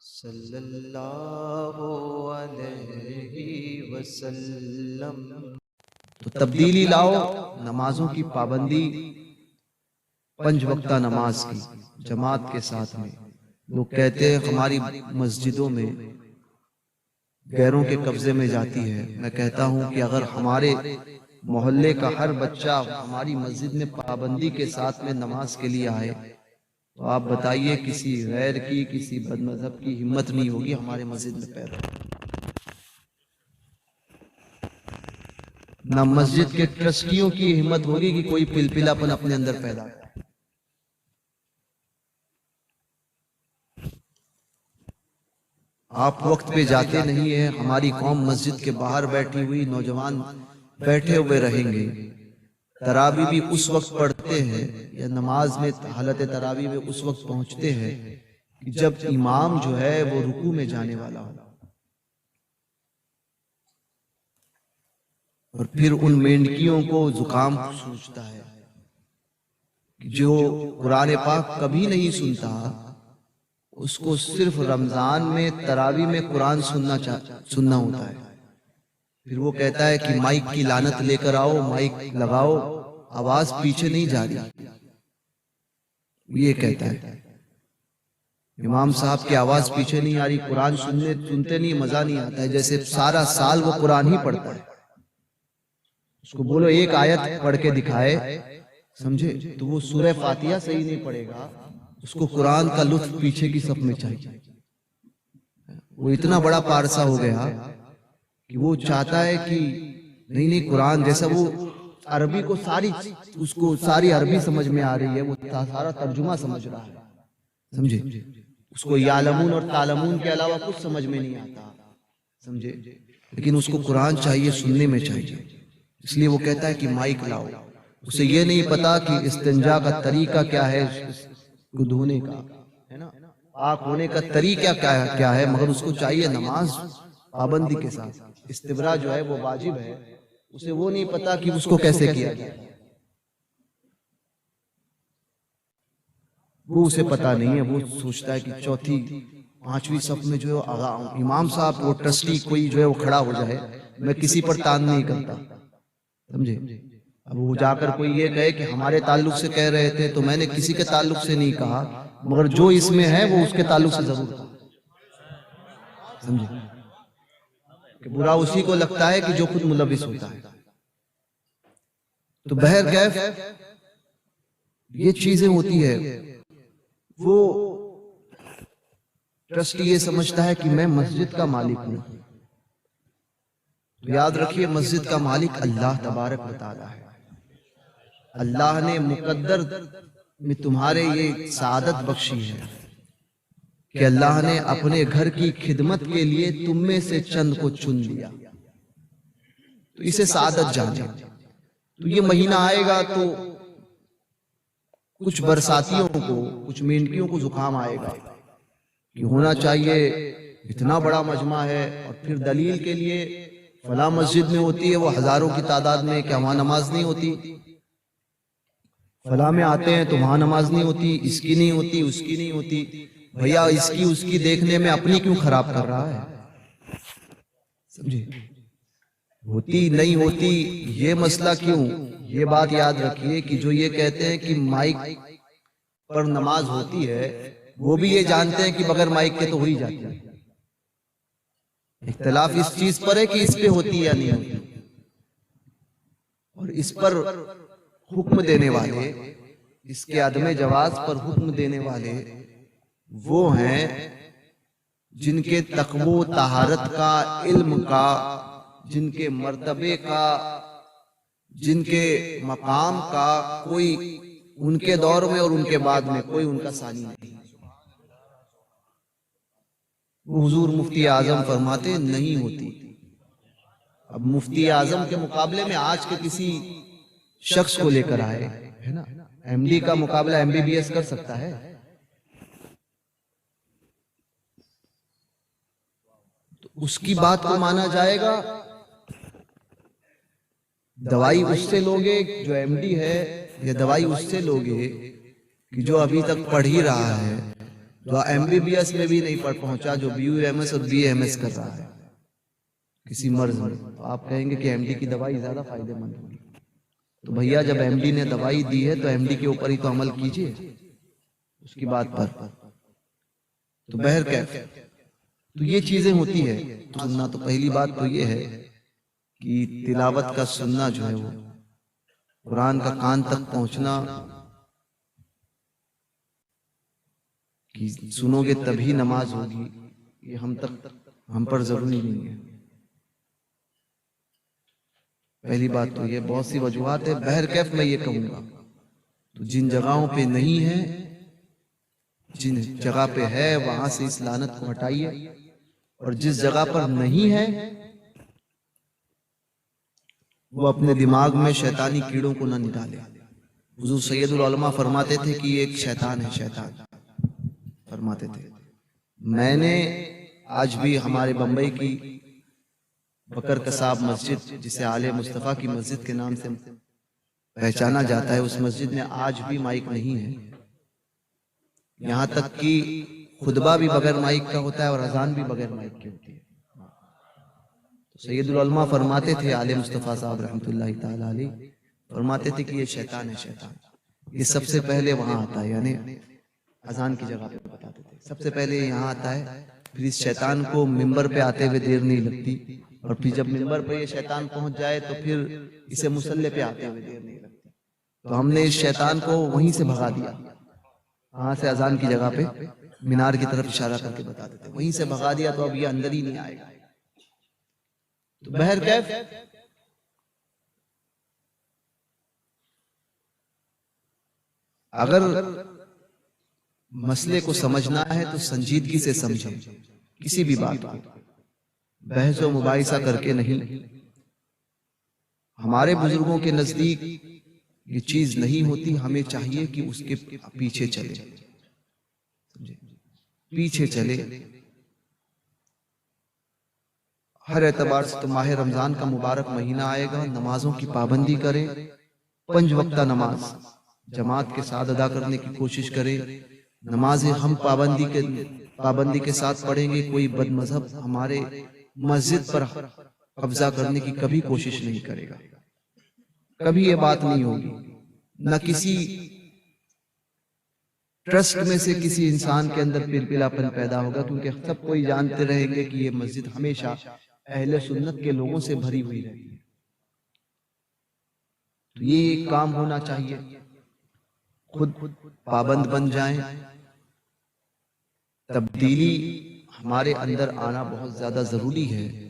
صلی اللہ علیہ وسلم۔ تو تبدیلی لاؤ، نمازوں کی پابندی، 5 وقتہ نماز کی جماعت کے ساتھ میں۔ لوگ کہتے ہیں ہماری مسجدوں میں غیروں کے قبضے میں جاتی ہے۔ میں کہتا ہوں کہ اگر ہمارے محلے کا ہر بچہ ہماری مسجد میں پابندی کے ساتھ میں نماز کے لیے آئے تو آپ بتائیے کسی غیر کی، کسی بد مذہب کی ہمت نہیں ہوگی ہمارے مسجد میں پیدا۔ نہ مسجد کے ٹرسٹیوں کی ہمت ہوگی کہ کوئی پلپلاپن اپنے اندر پیدا کرے۔ آپ وقت پہ جاتے نہیں ہیں، ہماری قوم مسجد کے باہر بیٹھی ہوئی، نوجوان بیٹھے ہوئے رہیں گے۔ تراویح بھی اس وقت پڑھتے ہیں یا نماز میں حالت تراویح میں اس وقت پہنچتے ہیں کہ جب امام جو ہے وہ رکوع میں جانے والا ہو، اور پھر ان مینڈکیوں کو زکام سوچتا ہے کہ جو قرآن پاک کبھی نہیں سنتا، اس کو صرف رمضان میں تراویح میں قرآن سننا ہوتا ہے۔ پھر وہ کہتا ہے کہ مائک کی لعنت لے کر آؤ، مائک لگاؤ، آواز پیچھے نہیں جا رہی۔ یہ کہتا ہے امام صاحب کی آواز پیچھے نہیں آ رہی، قرآن سنتے نہیں، مزہ نہیں آتا ہے، جیسے سارا سال وہ قرآن ہی پڑھتا ہے۔ اس کو بولو ایک آیت پڑھ کے دکھائے، سمجھے؟ تو وہ سورہ فاتحہ صحیح نہیں پڑھے گا، اس کو قرآن کا لطف پیچھے کی صف میں چاہیے۔ وہ اتنا بڑا پارسا ہو گیا کہ وہ چاہتا ہے کہ نہیں قرآن جیسا، وہ عربی کو اس کو ساری عربی سمجھ میں آ رہی ہے، وہ سارا ترجمہ سمجھ رہا ہے، سمجھے؟ اس کو یعلمون اور تعلمون کے علاوہ کچھ سمجھ میں نہیں آتا، سمجھے؟ لیکن اس کو قرآن چاہیے، سننے میں چاہیے۔ اس لیے وہ کہتا ہے کہ مائک لاؤ۔ اسے یہ نہیں پتا کہ استنجا کا طریقہ کیا ہے، کو دھونے کا ہے نا، پاک ہونے کا طریقہ کیا ہے، مگر اس کو چاہیے نماز پابندی کے ساتھ۔ استبراء جو ہے وہ واجب ہے، اسے وہ نہیں پتا کہ اس کو کیسے کیا گیا، وہ اسے پتا نہیں ہے۔ وہ سوچتا ہے کہ چوتھی 5ویں صف میں جو ہے امام صاحب وہ ٹرسٹی کوئی جو ہے وہ کھڑا ہو جائے، میں کسی پر تان نہیں کرتا، سمجھے؟ اب وہ جا کر کوئی یہ کہے کہ ہمارے تعلق سے کہہ رہے تھے، تو میں نے کسی کے تعلق سے نہیں کہا، مگر جو اس میں ہے وہ اس کے تعلق سے ضرور کہا، سمجھے؟ کہ برا اسی کو لگتا ہے کہ جو خود ملوث ہوتا ہے۔ تو بہرکیف یہ چیزیں ہوتی ہے۔ وہ ٹرسٹی یہ سمجھتا ہے کہ میں مسجد کا مالک ہوں، تو یاد رکھیے مسجد کا مالک اللہ تبارک و تعالی ہے۔ اللہ نے مقدر میں تمہارے یہ سعادت بخشی ہے کہ اللہ نے اپنے گھر کی خدمت کے لیے تم میں سے چند کو چن لیا، تو اسے سعادت جانے۔ تو یہ مہینہ آئے گا تو کچھ برساتیوں کو، کچھ مینڈکیوں کو زکام آئے گا کہ ہونا چاہیے اتنا بڑا مجمع ہے، اور پھر دلیل کے لیے فلاں مسجد میں ہوتی ہے وہ ہزاروں کی تعداد میں، کہ وہاں نماز نہیں ہوتی، فلاں میں آتے ہیں تو وہاں نماز نہیں ہوتی، اس کی نہیں ہوتی، اس کی نہیں ہوتی۔ بھیا اس کی دیکھنے میں اپنی کیوں خراب کر رہا ہے، سمجھے؟ ہوتی نہیں ہوتی یہ مسئلہ کیوں؟ یہ بات یاد رکھیے کہ جو یہ کہتے ہیں کہ مائک پر نماز ہوتی ہے، وہ بھی یہ جانتے ہیں کہ بغیر مائک کے تو ہو ہی جاتی ہے۔ اختلاف اس چیز پر ہے کہ اس پہ ہوتی یا نہیں ہوتی، اور اس پر حکم دینے والے، اس کے عدم جواز پر حکم دینے والے وہ ہیں جن کے تقوی و طہارت کا، علم کا، جن کے مرتبے کا، جن کے مقام کا کوئی ان کے دور میں اور ان کے بعد میں کوئی ان کا ثانی نہیں۔ وہ حضور مفتی اعظم فرماتے نہیں ہوتی۔ اب مفتی اعظم کے مقابلے میں آج کے کسی شخص کو لے کر آئے، ہے نا، ایم ڈی کا مقابلہ ایم بی بی ایس کر سکتا ہے؟ تو اس کی بات کو مانا جائے گا، دوائی اس سے لوگے جو ایم ڈی ہے، یا دوائی اس سے لوگے کہ جو ابھی تک پڑھ ہی رہا ہے، جو MBBS میں بھی نہیں پڑھ پہنچا، جو BUMS اور BAMS کر رہا ہے کسی مرض میں، تو آپ کہیں گے کہ MD کی دوائی زیادہ فائدہ مند ہوگی۔ تو بھیا جب MD نے دوائی دی ہے تو MD کے اوپر ہی تو عمل کیجئے اس کی بات پر۔ تو بہرکیف تو یہ چیزیں ہوتی ہے سننا۔ تو پہلی بات تو یہ ہے کہ تلاوت کا سننا جو ہے وہ قرآن کا کان تک پہنچنا، کہ سنو گے تبھی نماز ہوگی، یہ ہم پر ضروری نہیں ہے۔ پہلی بات تو یہ، بہت سی وجوہات ہے، بہرکیف میں یہ کہوں گا تو جن جگہوں پہ نہیں ہے، جن جگہ پہ ہے وہاں سے اس لعنت کو ہٹائیے، اور جس جگہ پر نہیں ہے وہ اپنے دماغ میں شیطانی کیڑوں کو نہ نکالے۔ حضور سید العلماء فرماتے تھے کہ یہ ایک شیطان ہے، شیطان فرماتے تھے۔ میں نے آج بھی ہمارے بمبئی کی بکر کساب مسجد، جسے آل مصطفیٰ کی مسجد کے نام سے پہچانا جاتا ہے، اس مسجد میں آج بھی مائک نہیں ہے، یہاں تک کہ خطبہ بھی بغیر مائک کا ہوتا ہے اور اذان بھی بغیر مائک کی ہوتی ہے۔ سید العلماء فرماتے تھے، آل مصطفیٰ صاحب رحمۃ اللہ تعالی علیہ فرماتے تھے کہ یہ شیطان ہے، شیطان یہ سب سے پہلے وہاں آتا ہے، یعنی اذان کی جگہ پہ بتاتے تھے سب سے پہلے یہاں آتا ہے، پھر اس شیطان کو ممبر پہ آتے ہوئے دیر نہیں لگتی، اور پھر جب ممبر پہ یہ شیطان پہنچ جائے تو پھر اسے مصلی پہ آتے ہوئے دیر نہیں لگتی۔ تو ہم نے اس شیطان کو وہیں سے بھگا دیا، وہاں سے اذان کی جگہ پہ مینار کی طرف اشارہ کر کے بتاتے تھے، وہیں سے بھگا دیا، تو اب یہ اندر ہی نہیں آئے گا۔ تو بہرکیف اگر مسئلے کو سمجھنا ہے تو سنجیدگی سے سمجھیں، کسی بھی بات کو بحث و مباحثہ کر کے نہیں۔ ہمارے بزرگوں کے نزدیک یہ چیز نہیں ہوتی، ہمیں چاہیے کہ اس کے پیچھے چلے، پیچھے چلے۔ ہر اعتبار سے تو ماہ رمضان کا مبارک مہینہ آئے گا، نمازوں کی پابندی کرے، 5 وقتہ نماز جماعت کے ساتھ ادا کرنے کی کوشش کرے، نمازیں ہم پابندی کے ساتھ پڑھیں گے، کوئی بد مذہب ہمارے مسجد پر قبضہ کرنے کی کبھی کوشش نہیں کرے گا، کبھی یہ بات نہیں ہوگی، نہ کسی ٹرسٹ میں سے کسی انسان کے اندر پلپلاپن پیدا ہوگا، کیونکہ سب کوئی جانتے رہیں گے کہ یہ مسجد ہمیشہ اہل سنت کے لوگوں سے بھری ہوئی رہتی ہے۔ تو یہ ایک کام ہونا چاہیے، خود پابند بن جائیں، تبدیلی ہمارے اندر آنا بہت زیادہ ضروری ہے۔